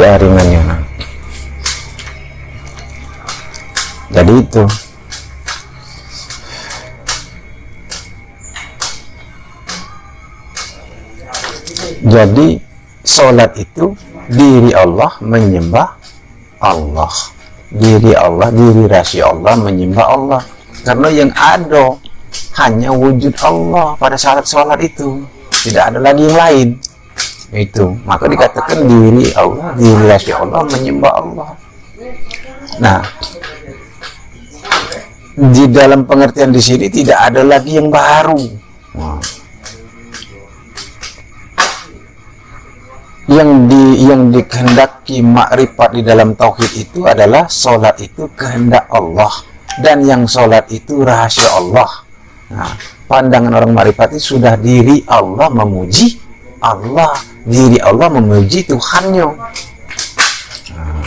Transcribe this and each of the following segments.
jaringannya. Jadi itu. Jadi sholat itu diri Allah menyembah Allah, diri Allah, diri rahasia Allah menyembah Allah, karena yang ada hanya wujud Allah pada saat sholat itu, tidak ada lagi yang lain. Itu maka dikatakan diri Allah, diri rahasia Allah menyembah Allah. Nah, di dalam pengertian di sini tidak ada lagi yang baru. Yang dikehendaki makrifat di dalam tauhid itu adalah sholat itu kehendak Allah, dan yang sholat itu rahasia Allah. Nah, pandangan orang makrifat itu sudah diri Allah memuji Allah, diri Allah memuji Tuhannya. Nah,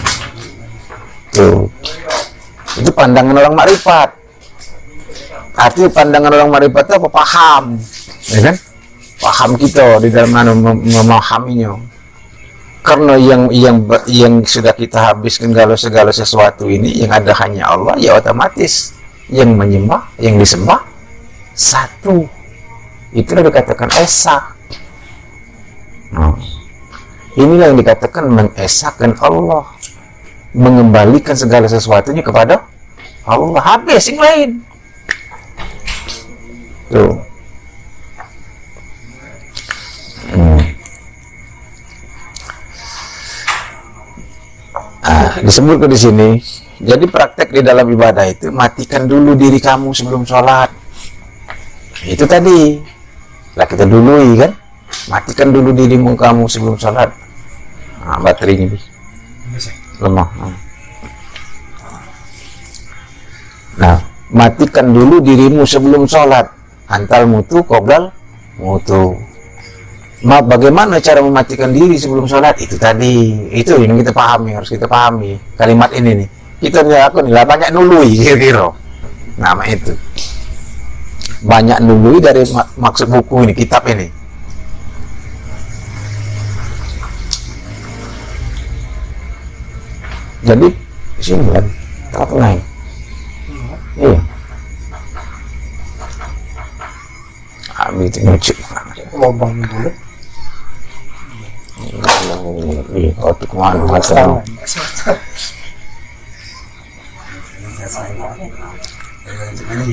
itu pandangan orang makrifat. Artinya pandangan orang makrifat itu apa? Paham, ya kan? Paham kita di dalam memahaminya. Karena yang sudah kita habiskan segala sesuatu ini, yang ada hanya Allah, ya otomatis yang menyembah, yang disembah satu. Itulah dikatakan esa. Nah, inilah yang dikatakan mengesahkan Allah, mengembalikan segala sesuatunya kepada Allah, habis yang lain. Tuh. Disebutkan di sini. Jadi praktek di dalam ibadah itu, matikan dulu diri kamu sebelum sholat. Itu tadi lah kita dului kan, matikan dulu dirimu kamu sebelum sholat. Nah, baterainya lemah. Nah, matikan dulu dirimu sebelum sholat. Antal mutu qoblal mutu. Bagaimana cara mematikan diri sebelum sholat? Itu tadi, itu yang kita pahami, harus kita pahami kalimat ini nih. Kita aku nih lah banyak nului kira-kira. Nama itu banyak nului dari maksud buku ini, kitab ini. Jadi sini kan, apa lain? Iya. Habis itu nyuci. Lubang bulat. Otak mana macam.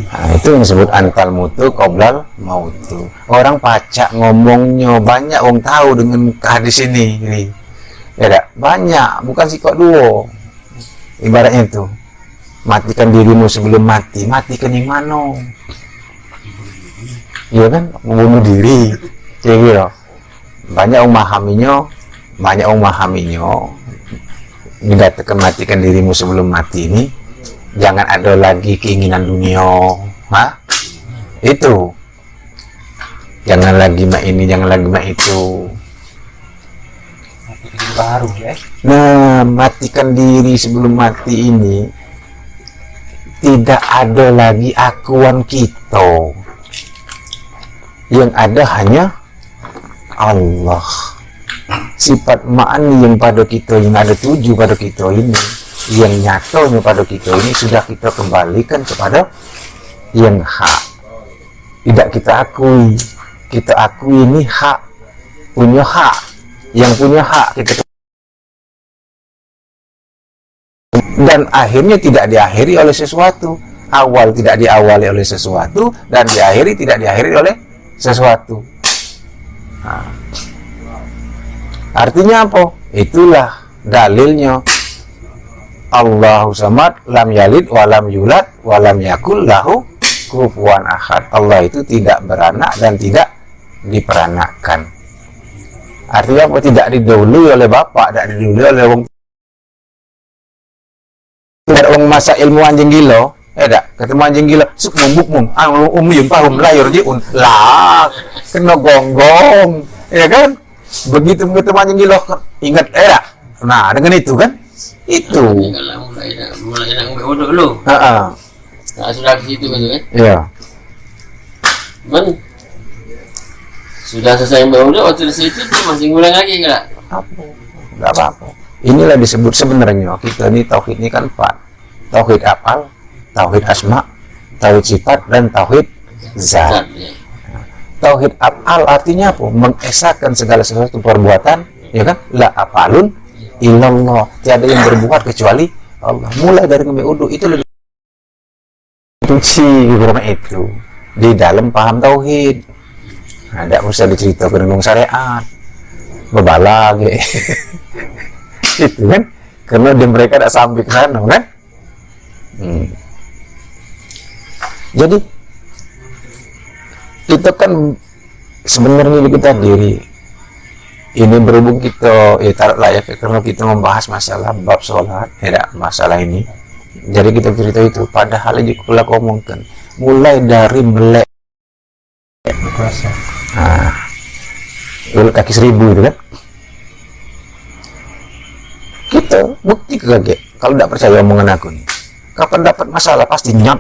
Nah, itu yang disebut antal mutu qoblal mautu. Orang pacak ngomongnya banyak, orang tahu dengan hadis ini. Ya tak? Banyak, bukan sih kok duo. Ibaratnya itu, matikan dirimu sebelum mati. Matikan yang mana? Iya kan, membunuh diri. Kayak gitu. Banyak orang memahaminya. Dikatakan matikan dirimu sebelum mati ini, jangan ada lagi keinginan dunia. Itu. Jangan lagi mak ini, jangan lagi mak itu. Baru ya. Nah, matikan diri sebelum mati ini, tidak ada lagi akuan kita. Yang ada hanya Allah. Sifat ma'ani yang pada kita, yang ada 7 pada kita ini, yang nyatanya pada kita ini, sudah kita kembalikan kepada yang hak. Tidak kita akui. Kita akui ini hak, punya hak. Yang punya hak kita, dan akhirnya tidak diakhiri oleh sesuatu. Awal tidak diawali oleh sesuatu, dan diakhiri tidak diakhiri oleh sesuatu. Nah, artinya apa? Itulah dalilnya. Allahu samad, lam yalid walam yulad walam yakul lahu kufuwan ahad. Allah itu tidak beranak dan tidak diperanakkan. Artinya apa? Tidak didahului oleh bapak, tidak didahului oleh orang masa ilmu anjing gila. Ketemu anjing gila, suk mumbuk yung pahum layur jiun lah, kena gonggong, ya kan? Begitu ketemu anjing gila, ingat nah dengan itu kan, itu. Mulai nak bodoh dulu. Nah, sudah ke situ kan? Iya. Sudah selesai bodoh, waktu di situ dia masih ngulang lagi kan? Enggak apa-apa. Inilah disebut sebenarnya kita ini tauhid ini kan 4. Tauhid afal, tauhid asma, tauhid sifat, dan tauhid zat. Tauhid afal artinya apa? Mengesahkan segala sesuatu perbuatan, ya kan? La afalun illallah, tiada yang berbuat kecuali Allah. Mulai dari ngambil wudu itu lebih suci itu di dalam paham tauhid. Ada usah dicerita penunggung syariat, bebala gitu. Itu kan, karena di mereka tidak sampai ke sana kan. Jadi kita kan sebenarnya kita diri ini berhubung kita taruhlah ya, karena kita membahas masalah bab sholat, tidak masalah ini. Jadi kita cerita itu, padahal aja kita ngomongkan mulai dari melek kaki 1000 itu kan, kita bukti kaget. Kalau tidak percaya omongan aku nih, kapan dapat masalah pasti nyot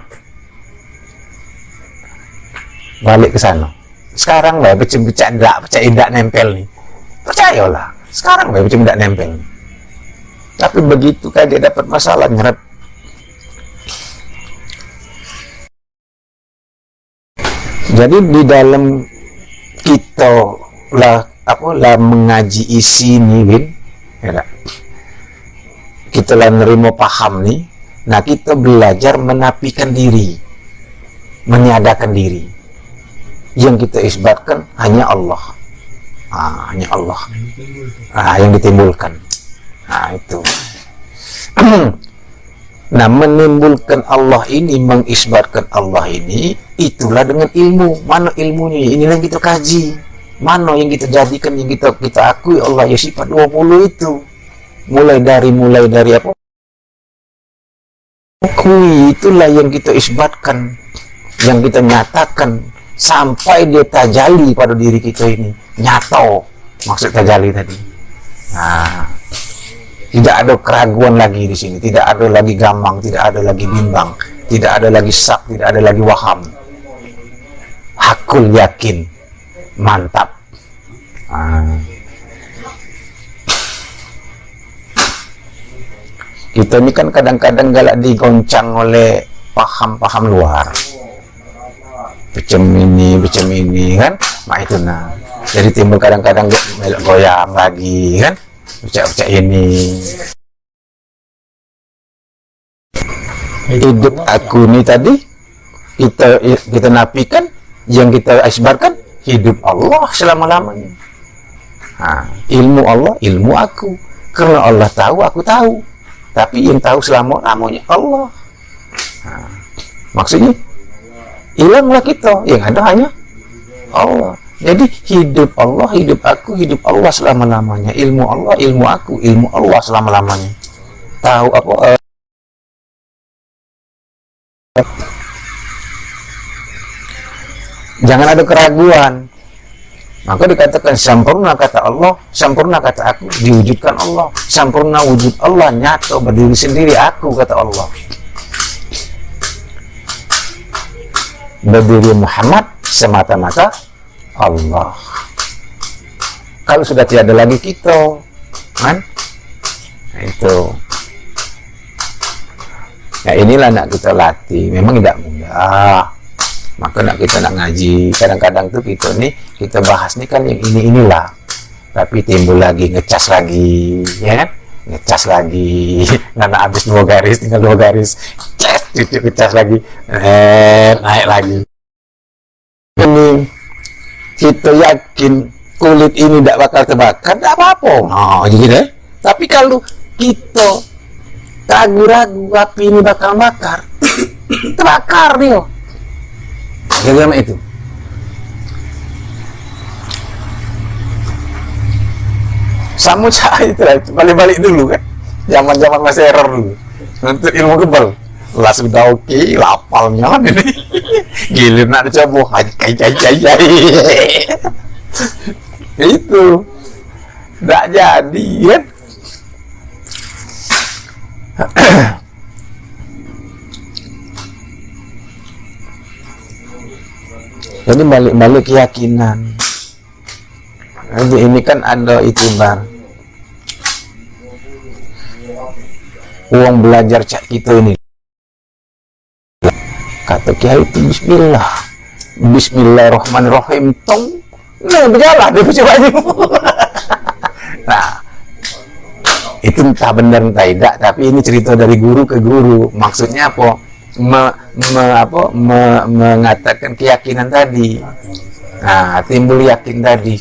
balik ke sana. Sekarang lah percaya nempel nih, percayalah sekarang lah tidak nempel nih. Tapi begitu kaget dapat masalah nyeret. Jadi di dalam kita lah mengaji isi nih, Win, ya, kita lah nerima paham nih. Nah, kita belajar menafikan diri, menyadarkan diri. Yang kita isbatkan hanya Allah. Hanya Allah. Yang ditimbulkan. Itu. Nah, menimbulkan Allah ini, mengisbatkan Allah ini, itulah dengan ilmu. Mana ilmunya? Inilah yang kita kaji. Mana yang kita jadikan, yang kita akui Allah ya sifat 20 itu. Mulai dari apa? Akui, itulah yang kita isbatkan, yang kita nyatakan sampai dia tajali pada diri kita ini. Nyato maksud tajali tadi. Tidak ada keraguan lagi di sini, tidak ada lagi gamang, tidak ada lagi bimbang, tidak ada lagi syak, tidak ada lagi waham. Hakul yakin, mantap. Kita ini kan kadang-kadang galak digoncang oleh paham-paham luar. Macam ini kan, itu nah. Jadi timbul kadang-kadang goyang lagi kan. Ucap-ucap ini hidup aku ini tadi kita nafikan, yang kita isbarkan hidup Allah selama-lamanya. Ilmu Allah, ilmu aku, karena Allah tahu, aku tahu, tapi yang tahu selama-lamanya Allah. Maksudnya hilanglah kita, yang ada hanya Allah. Jadi hidup Allah, hidup aku, hidup Allah selama-lamanya. Ilmu Allah, ilmu aku, ilmu Allah selama-lamanya. Tahu apa? Jangan ada keraguan. Maka dikatakan sempurna kata Allah, sempurna kata aku, diwujudkan Allah. Sempurna wujud Allah, nyata berdiri sendiri aku kata Allah. Berdiri Muhammad semata-mata Allah. Kalau sudah tiada lagi kita, kan? Nah, itu. Nah, inilah nak kita latih. Memang tidak mudah. Maka nak kita nak ngaji. Kadang-kadang tuh kita bahas nih kan yang inilah. Tapi timbul lagi, ngecas lagi, ya kan? Ngecas lagi. Nggak habis 2 garis, tinggal 2 garis. Ngecas lagi. Naik lagi. Ini kita yakin kulit ini tidak bakal terbakar, tidak apa-apa. Gitu deh. Tapi kalau kita ragu-ragu api ini bakal bakar, terbakar dia. Bagaimana itu? Sama cahaya itu lah, balik-balik dulu kan. Zaman-zaman masih error dulu. Untuk ilmu kebal. Lah sudah oke, lapalnya ini. Gilir nak dicoba, jai. Itu tidak jadi kan. Jadi balik keyakinan. Jadi ini kan ada itibar. uang belajar cak kita ini. Kata kiai itu bismillah, bismillahirrahmanirrahim, tong, nah berjalan dia baca baju. Nah, itu entah benar entah tidak, tapi ini cerita dari guru ke guru. Maksudnya apa? Mengatakan keyakinan tadi. Nah, timbul yakin tadi.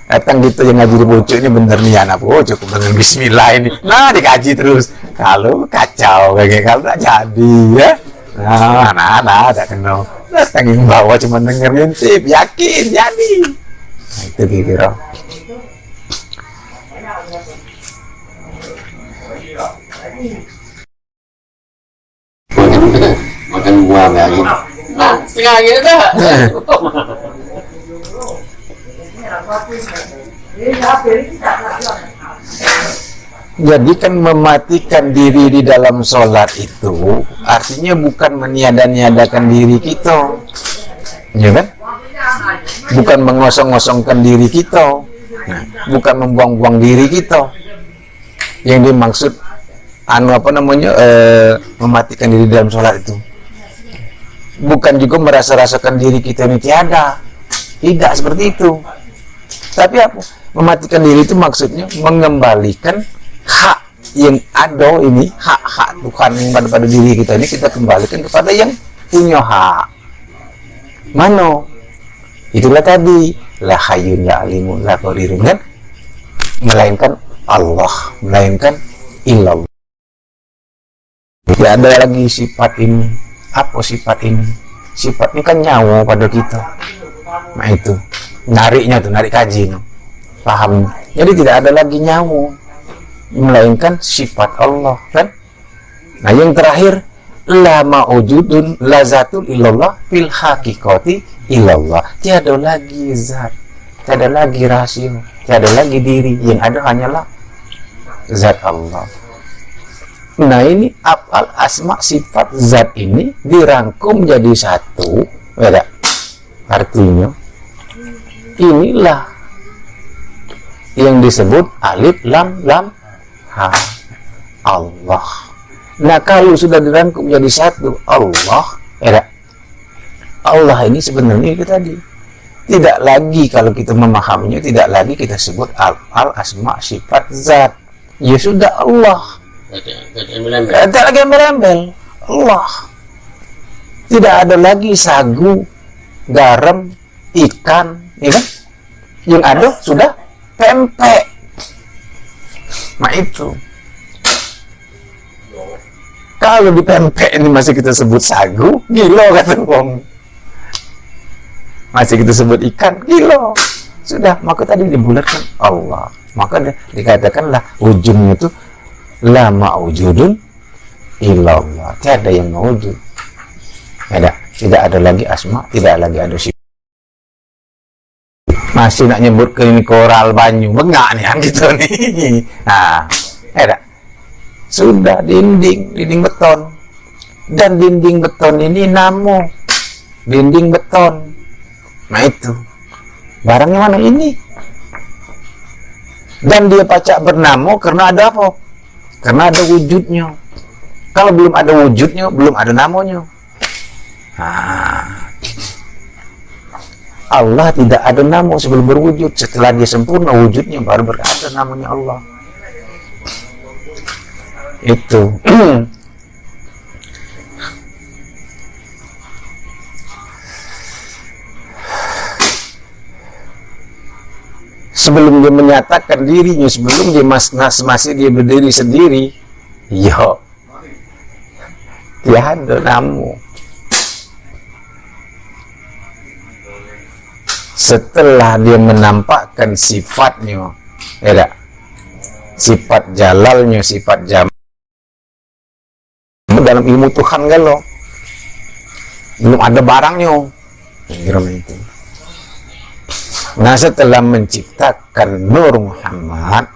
Datang gitu yang ngaji di bocok ini bener nih anak bocok dengan bismillah ini. Nah, dikaji terus. Kalau kacau kayak kalau tak jadi ya. Nah, tak kenal. Datang yang bawa cuma dengerin tip, yakin jadi. Nah, itu kira. Makan buah lagi. Nah, setengah gitu dah. Jadi kan mematikan diri di dalam sholat itu artinya bukan meniada-niadakan diri kita, ya kan? Bukan mengosong-osongkan diri kita, nah, bukan membuang-buang diri kita. Yang dimaksud mematikan diri dalam sholat itu bukan juga merasa-rasakan diri kita ini tiada, tidak seperti itu. Tapi apa? Mematikan diri itu maksudnya mengembalikan hak yang ada ini, hak-hak Tuhan yang pada diri kita ini kita kembalikan kepada yang punya hak. Mana? Itulah tadi la hayyun la alimun la qadirun, kan? Melainkan Allah, melainkan illallah. Tidak ada lagi sifat ini. Apa sifat ini? Sifat ini kan nyawa pada kita. Nah itu nariknya tuh, narik kaji, paham? Jadi tidak ada lagi nyawa, melainkan sifat Allah, kan? Nah yang terakhir, la ma'ujudun lazatul illallah fil haqiqati illallah. Tiada lagi zat, tiada lagi rasio, tiada lagi diri, yang ada hanyalah zat Allah. Nah ini af'al asma sifat zat ini dirangkum jadi satu, beda. Artinya inilah yang disebut alif lam ha, Allah. Nah kalau sudah dirangkum jadi satu Allah, Allah ini sebenarnya itu tadi tidak lagi, kalau kita memahaminya tidak lagi kita sebut al asma sifat zat, ya sudah Allah, tidak lagi merembel Allah, tidak ada lagi sagu, garam, ikan, ya kan? Yang ada sudah pempek. Nah itu kalau di pempek ini masih kita sebut sagu, gila kata wong. Masih kita sebut ikan, gila. Sudah, maka tadi dibulatkan Allah. Maka dikatakanlah ujungnya itu la ma'ujudun illallah. Tiada yang ma'ujud. Tidak ada lagi asma, tidak lagi ada sifat. Masih nak nyebut ke ini koral banyu, bengak nih kan gitu nih. Nah, sudah dinding beton, dan dinding beton ini namo dinding beton. Nah itu barangnya mana ini? Dan dia pacak bernamo karena ada apa? Karena ada wujudnya. Kalau belum ada wujudnya, belum ada namanya. Nah, Allah tidak ada nama sebelum berwujud. Setelah dia sempurna wujudnya baru berada namanya Allah. Itu. Sebelum dia menyatakan dirinya, sebelum dia masih dia berdiri sendiri, ya tiada nama. Setelah dia menampakkan sifatnya, sifat jalalnya, sifat jam dalam ilmu Tuhan kalau belum ada barangnya, itu. Nah setelah menciptakan Nur Muhammad,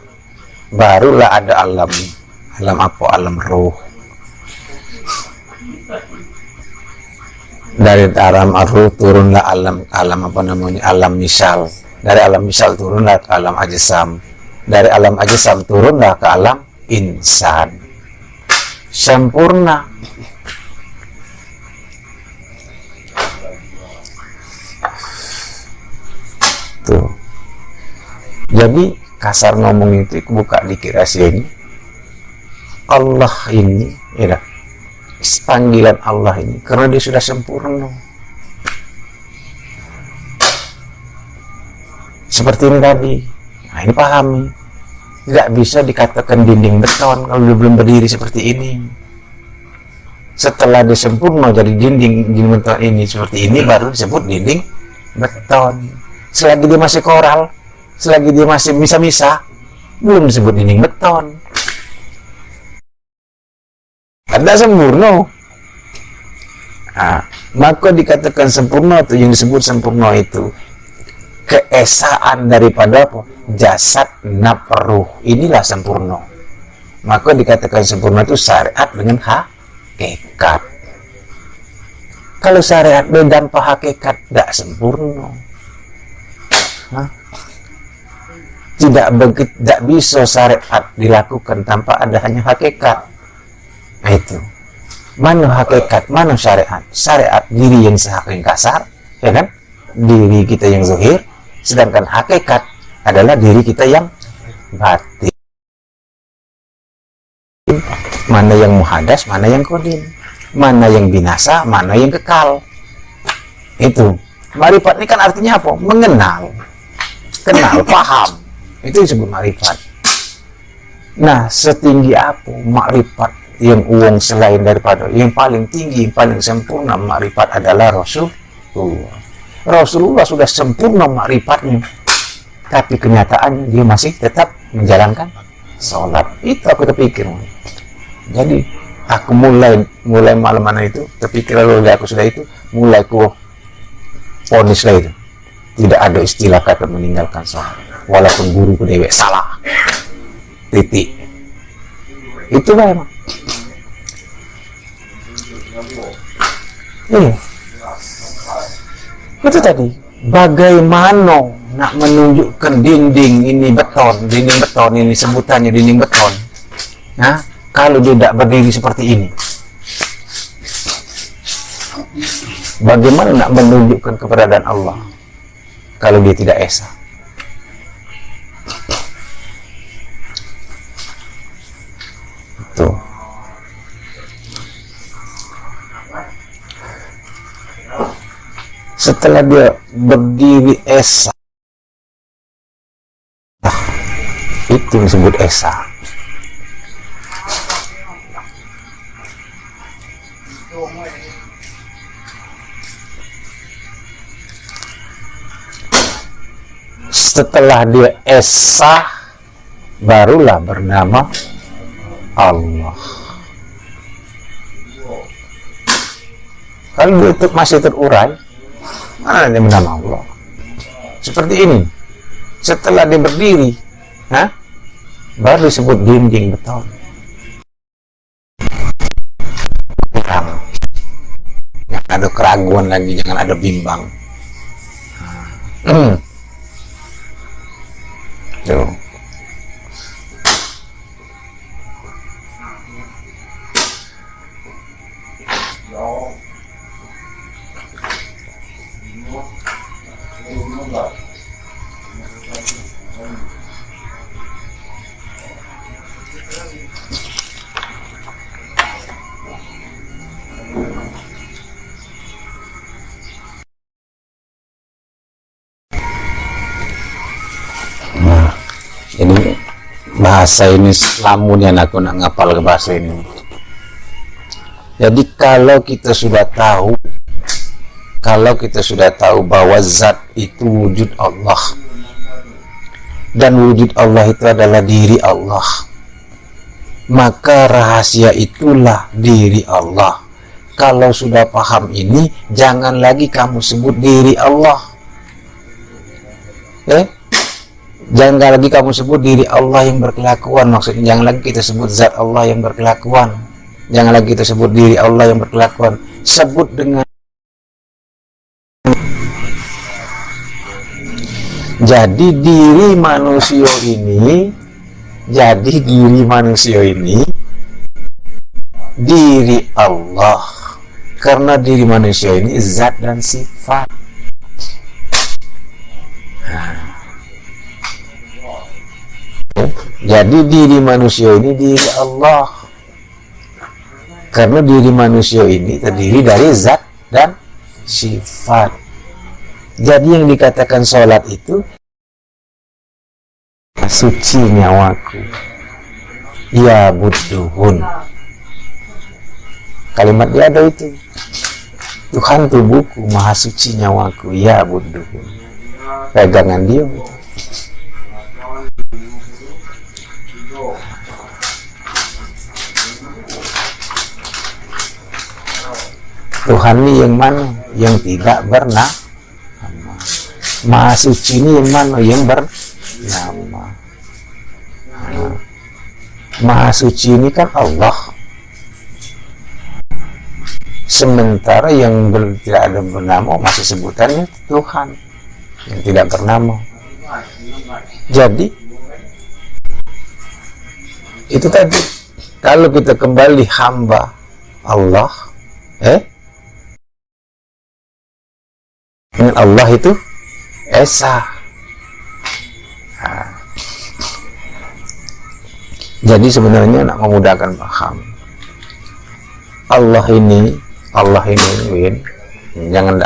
barulah ada alam apa? Alam ruh. Dari alam ruh turunlah alam apa namanya? Alam misal. Dari alam misal turunlah ke alam ajsam. Dari alam ajsam turunlah ke alam insan sempurna. Tuh. Jadi kasar ngomong itu buka dikit rahasia ini. Allah ini, ya, panggilan Allah ini karena dia sudah sempurna. Seperti ini tadi. Nah, ini pahami. Nggak bisa dikatakan dinding beton kalau dia belum berdiri seperti ini. Setelah dia sempurna jadi dinding beton ini seperti ini, baru disebut dinding beton. Selagi dia masih koral, selagi dia masih misa-misa, belum disebut dinding beton. Ada sempurna. Nah, maka dikatakan sempurna itu, yang disebut sempurna itu keesaan daripada apa? Jasad nafruh, inilah sempurna. Maka dikatakan sempurna itu syariat dengan hakikat. Kalau syariat dan hakikat tidak sempurna. Tidak bisa syariat dilakukan tanpa ada hanya hakikat. Nah, itu mana hakikat, mana syariat? Syariat diri yang sehat yang kasar, ya kan? Diri kita yang zahir, sedangkan hakikat adalah diri kita yang batin. Mana yang muhadas, mana yang qadim, mana yang binasa, mana yang kekal. Itu marifat ini kan artinya apa? Mengenal, kenal, paham. Itu disebut marifat. Nah, setinggi apa makrifat yang uang selain daripada yang paling tinggi, yang paling sempurna makrifat adalah Rasulullah. Rasulullah sudah sempurna makrifatnya, tapi kenyataannya dia masih tetap menjalankan sholat. Itu aku terpikir. Jadi aku mulai malam mana itu terpikir, lalu aku sudah itu mulai ku ponis lah itu. Tidak ada istilah kata meninggalkan sholat, walaupun guruku dewek salah. Titik. Itu lah emang. Itu tadi. Bagaimana nak menunjukkan dinding ini beton ini sebutannya dinding beton. Nah, kalau dia tidak berdiri seperti ini. Bagaimana nak menunjukkan keberadaan Allah kalau dia tidak esa? Tuh. Setelah dia berdiri esa, itu yang disebut esa. Setelah dia esa, barulah bernama Allah. Kalau itu masih terurai, mana dia bernama Allah? Seperti ini. Setelah dia berdiri, baru disebut dinding beton. Jangan ada keraguan lagi, jangan ada bimbang. Tuh. Ini bahasa ini lamun yang aku nak ngapal ke bahasa ini. Jadi kalau kita sudah tahu bahwa zat itu wujud Allah dan wujud Allah itu adalah diri Allah, maka rahasia itulah diri Allah. Kalau sudah paham ini, jangan lagi kamu sebut diri Allah. Jangan lagi kamu sebut diri Allah yang berkelakuan. Maksudnya jangan lagi kita sebut zat Allah yang berkelakuan. Jangan lagi kita sebut diri Allah yang berkelakuan. Sebut dengan. Jadi diri manusia ini Jadi diri manusia ini diri Allah, karena diri manusia ini zat dan sifat. Jadi diri manusia ini diri Allah, karena diri manusia ini terdiri dari zat dan sifat. Jadi yang dikatakan sholat itu suci nyawaku, ya budduhun. Kalimat dia ada itu, Tuhan tubuhku, maha suci nyawaku, ya budduhun. Pegangan dia itu. Tuhan ini yang mana? Yang tidak bernama. Maha suci ini yang mana? Yang bernama. Maha suci ini kan Allah. Sementara yang tidak ada bernama masih sebutannya Tuhan yang tidak bernama. Jadi itu tadi, kalau kita kembali hamba Allah, dengan Allah itu Esa. Nah, jadi sebenarnya nak memudahkan paham, Allah ini Win, jangan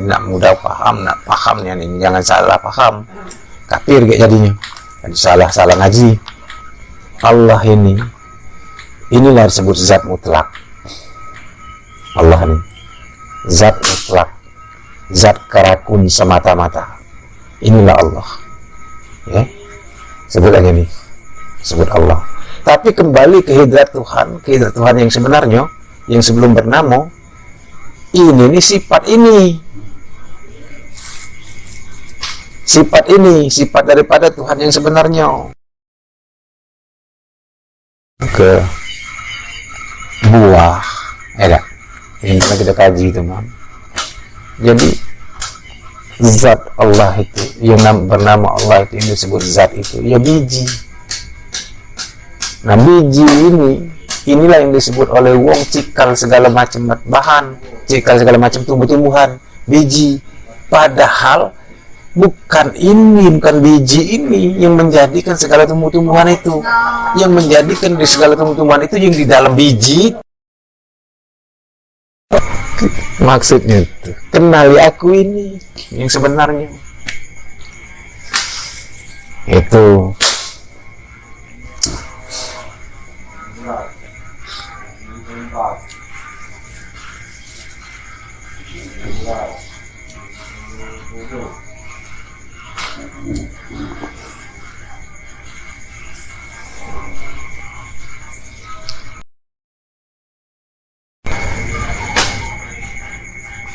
nak mudah paham, nak pahamnya nih, jangan salah paham, kafir kayak jadinya, jadi salah ngaji. Allah inilah disebut zat mutlak. Allah ini zat mutlak, zat karakun semata-mata. Inilah Allah, ya, sebut aja nih, sebut Allah. Tapi kembali ke hidrat Tuhan yang sebenarnya, yang sebelum bernama. Ini sifat ini, sifat daripada Tuhan yang sebenarnya. Ke buah, ini kita kaji teman. Jadi zat Allah itu, yang bernama Allah itu, yang disebut zat itu, ya biji. Nah biji inilah yang disebut oleh wong cikal segala macam bahan, cikal segala macam tumbuh-tumbuhan, biji. Padahal bukan biji ini yang menjadikan segala tumbuh-tumbuhan itu. Yang menjadikan di segala tumbuh-tumbuhan itu yang di dalam biji. Maksudnya itu, kenali aku ini yang sebenarnya. Itu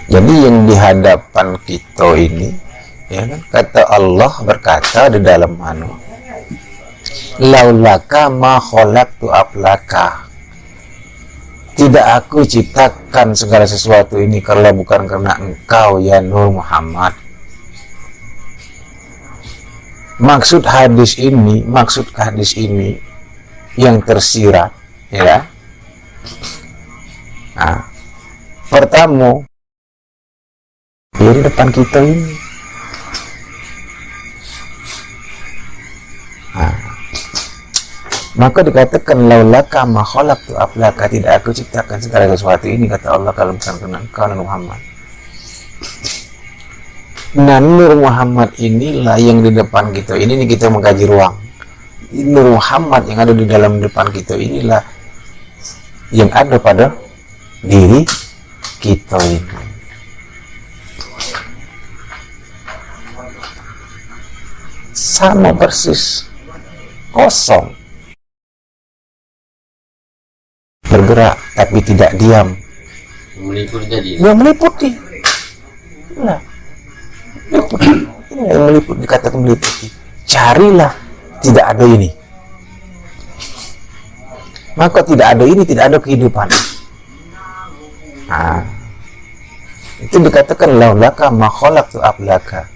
jadi yang di hadapan kita ini, ya kan, kata Allah berkata di dalam laulaka ma khalaqtu aflaka, tidak aku ciptakan segala sesuatu ini kalau bukan karena engkau ya Nur Muhammad. Maksud hadis ini yang tersirat, ya. Nah, pertama di depan kita ini. Nah, maka dikatakan laulaka ma khalaqtu aflaka, tidak aku ciptakan segala sesuatu ini, kata Allah, kalau bukan karena engkau Muhammad. Nah, Nur Muhammad inilah yang di depan kita ini kita mengkaji ruang. Nur Muhammad yang ada di dalam depan kita inilah yang ada pada diri kita ini. Sama persis, kosong, bergerak tapi tidak diam, meliputi. Nah, ini yang meliputi, dikatakan meliputi. Carilah, tidak ada ini, maka tidak ada ini, tidak ada kehidupan. Nah, itu dikatakan laulaka ma khalaqtu aflaka.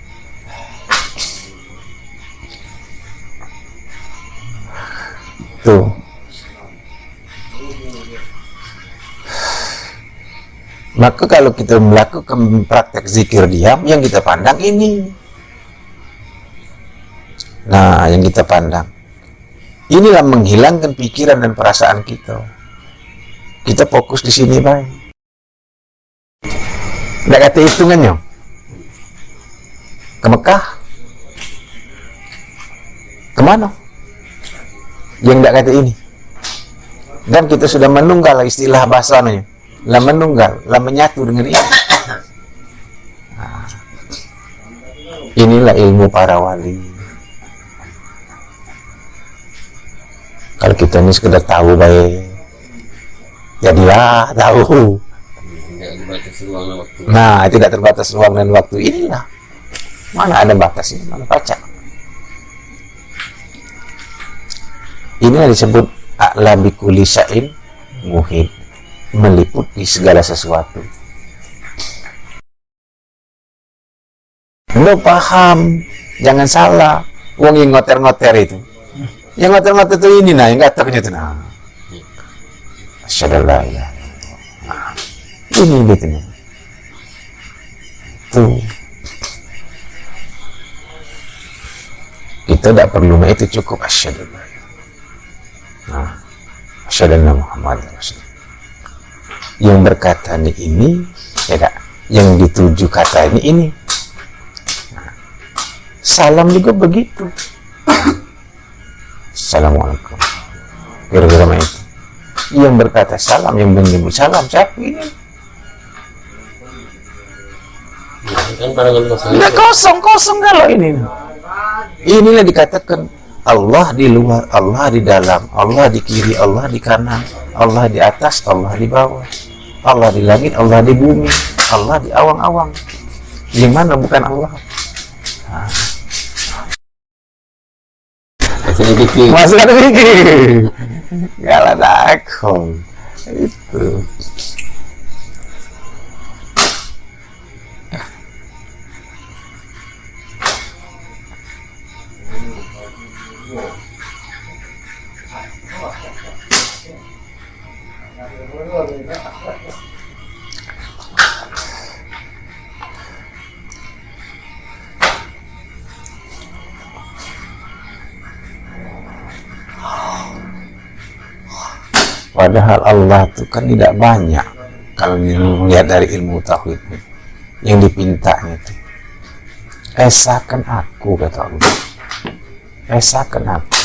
Tuh. Maka kalau kita melakukan praktek zikir diam, yang kita pandang ini. Nah, yang kita pandang. Inilah menghilangkan pikiran dan perasaan kita. Kita fokus di sini baik. Nggak kata hitungannya. Ke Mekah? Kemana? Yang nggak kata ini. Dan kita sudah menunggal istilah bahasanya. Lah menunggal, lah menyatu dengan ini. Nah, inilah ilmu para wali. Kalau kita ini sekedar tahu baik, jadilah tahu. Nah, tidak terbatas ruang dan waktu. Inilah, mana ada batasnya, mana baca. Inilah disebut a'la bi kulli syai'in muhit, meliputi segala sesuatu. Lo paham, jangan salah. Wong yang ngoter-ngoter itu, yang ngoter-ngoter itu ini nah, yang ngataknya itu nah. Asyhadu an la. Ini gitu nih. Tuh. Kita tidak perlu, itu cukup asyhadu an la. Nah, asyhadu anna Muhammadar Rasulullah. Yang berkata ini, ya tak? Yang dituju kata ini. Nah, salam juga begitu. Assalamualaikum. Kira-kira itu. Yang berkata salam, yang menyebut salam siapa ini? Nah, kosong kalau ini. Inilah dikatakan Allah di luar, Allah di dalam, Allah di kiri, Allah di kanan, Allah di atas, Allah di bawah, Allah di langit, Allah di bumi, Allah di awang-awang. Di mana bukan Allah? Nah. Masih ada pikir. Galah takut. Itu. Padahal Allah itu kan tidak banyak kalau melihat dari ilmu tauhid yang dipintanya itu. Esakan aku, kata Allah. Esakan aku.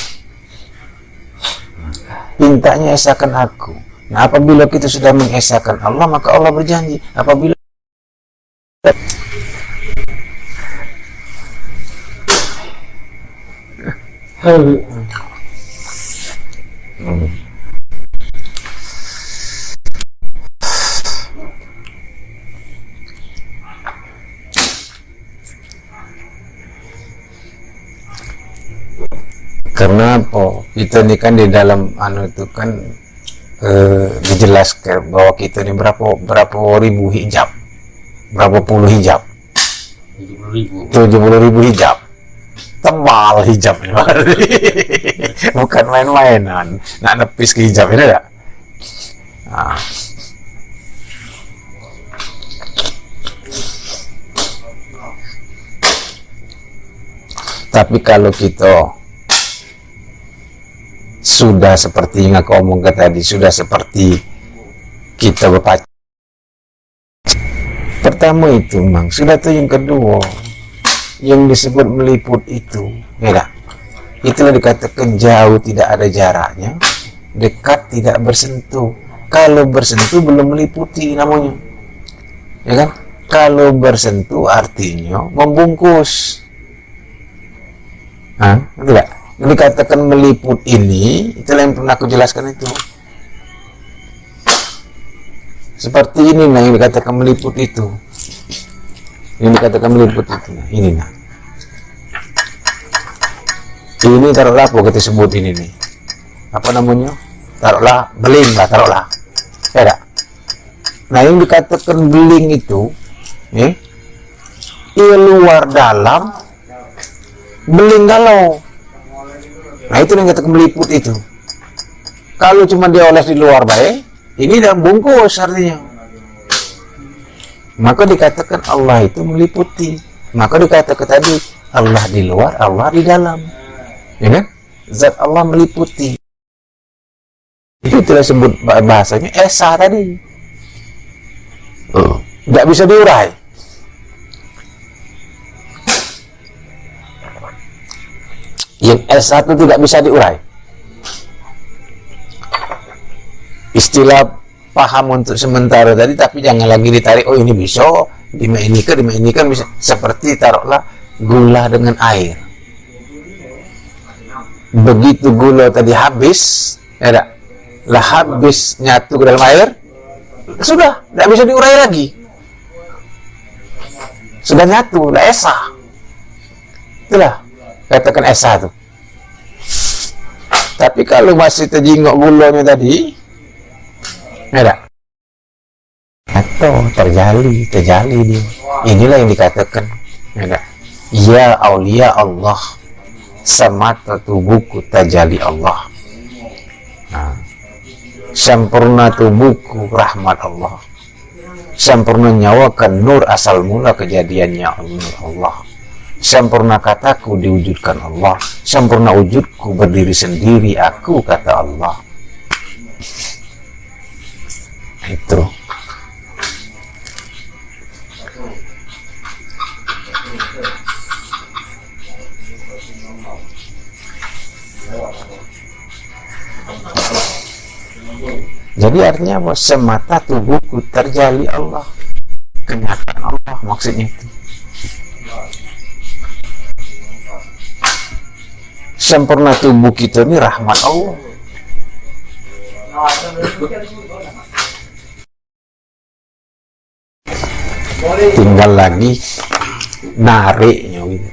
Pintanya esakan aku. Nah, apabila kita sudah mengesakan Allah, maka Allah berjanji apabila karena apa? Kita ini kan di dalam itu kan dijelaskan bahwa kita ini berapa ribu hijab, berapa puluh hijab, 70.000 hijab, tebal hijabnya. Bukan main-mainan, nak nepis ke hijab ini ada. Nah. Tapi kalau kita sudah seperti yang aku omongkan tadi, sudah seperti kita berpacar. Pertama itu memang sudah tuh, yang kedua yang disebut meliput itu, ya. Itulah dikatakan jauh tidak ada jaraknya, dekat tidak bersentuh. Kalau bersentuh belum meliputi namanya, ya kan? Kalau bersentuh artinya membungkus. Tidak? Dikatakan meliput ini, itulah yang pernah aku jelaskan itu. Seperti ini nah yang dikatakan meliput itu. Yang dikatakan meliput itu. Nah, ini nah. Ini taruhlah apa kita sebut ini nih. Apa namanya? Taruhlah beling lah, taruhlah. Ya tak? Nah, yang dikatakan beling itu, luar dalam, beling galau. Nah, itu yang kata meliput itu. Kalau cuma dioles di luar baik, ini dalam bungkus artinya. Maka dikatakan Allah itu meliputi. Maka dikatakan tadi Allah di luar, Allah di dalam. Ya kan? Zat Allah meliputi. Itu tidak sebut bahasanya esa tadi. Nggak bisa diurai. Yang S1 tidak bisa diurai. Istilah paham untuk sementara tadi, tapi jangan lagi ditarik, oh ini bisa dimainkan bisa. Seperti taruhlah gula dengan air. Begitu gula tadi habis, ya lah habis nyatu ke dalam air, sudah tidak bisa diurai lagi. Sudah nyatu, udah esa. Itulah katakan esa tuh. Tapi kalau masih terjinggok gulanya tadi, ada atau terjali dia. Inilah yang dikatakan ada. Ya aulia Allah, samata tubuhku tajali Allah. Nah, sempurna tubuhku rahmat Allah. Sempurna nyawakan nur asal mula kejadiannya Allah. Sempurna kataku diwujudkan Allah. Sempurna wujudku berdiri sendiri aku, kata Allah. Itu. Jadi artinya apa? Semata tubuhku terjali Allah. Kenyataan Allah maksudnya itu. Sempurna tubuh kita ini rahmat Allah. Tinggal lagi nariknya gitu.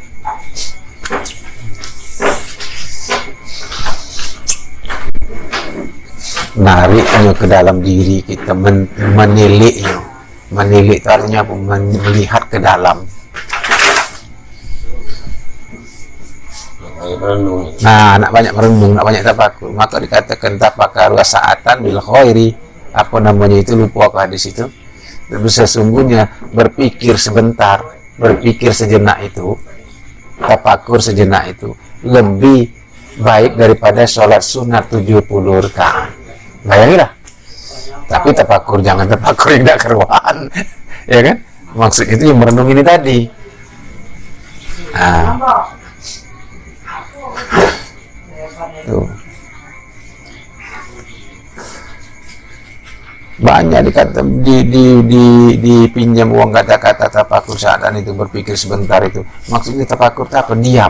Nariknya ke dalam diri kita, meniliknya. Menilik itu artinya apa? Melihat ke dalam. Nah, nak banyak merenung, nak banyak tafakur, maka dikatakan tafakaru sa'atan bil khairi. Apa namanya itu, lupa aku hadis itu. Tapi sesungguhnya berpikir sebentar, berpikir sejenak itu, tafakur sejenak itu lebih baik daripada sholat sunat 70 rakaat. Bayangilah. Tapi tafakur, jangan tafakur yang tidak keruan. Ya kan? Maksud itu yang merenung ini tadi. Nah. Tuh. Banyak dikata dipinjam uang kata-kata tafakur sa'atan itu, berpikir sebentar itu. Maksudnya tafakur itu apa? Diam.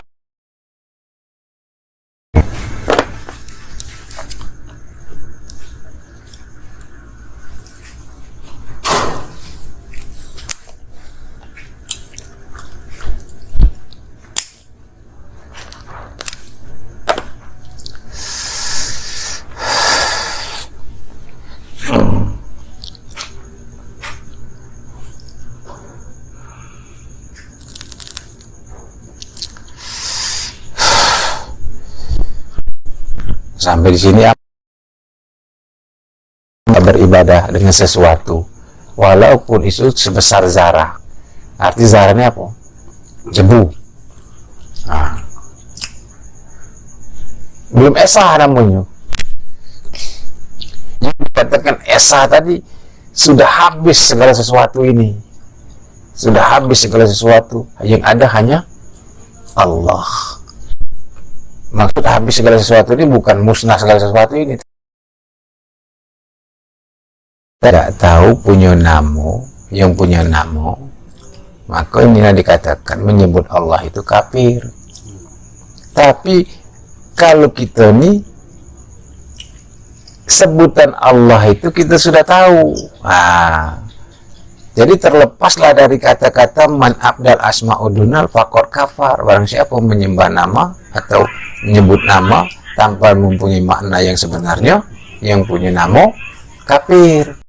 Sampai di sini beribadah dengan sesuatu walaupun itu sebesar zarah. Arti zarahnya apa? Debu. Nah. Belum esa namanya. Yang dikatakan esa tadi, sudah habis segala sesuatu ini. Sudah habis segala sesuatu. Yang ada hanya Allah. Maksud habis segala sesuatu ini bukan musnah segala sesuatu ini. Tidak tahu punya nama, yang punya nama, maka inilah dikatakan menyebut Allah itu kafir. Tapi kalau kita nih sebutan Allah itu kita sudah tahu. Nah, jadi terlepaslah dari kata-kata man abdal asma'udunal faqad kafar. Barang siapa menyembah nama atau menyebut nama tanpa mempunyai makna yang sebenarnya, yang punya nama kafir.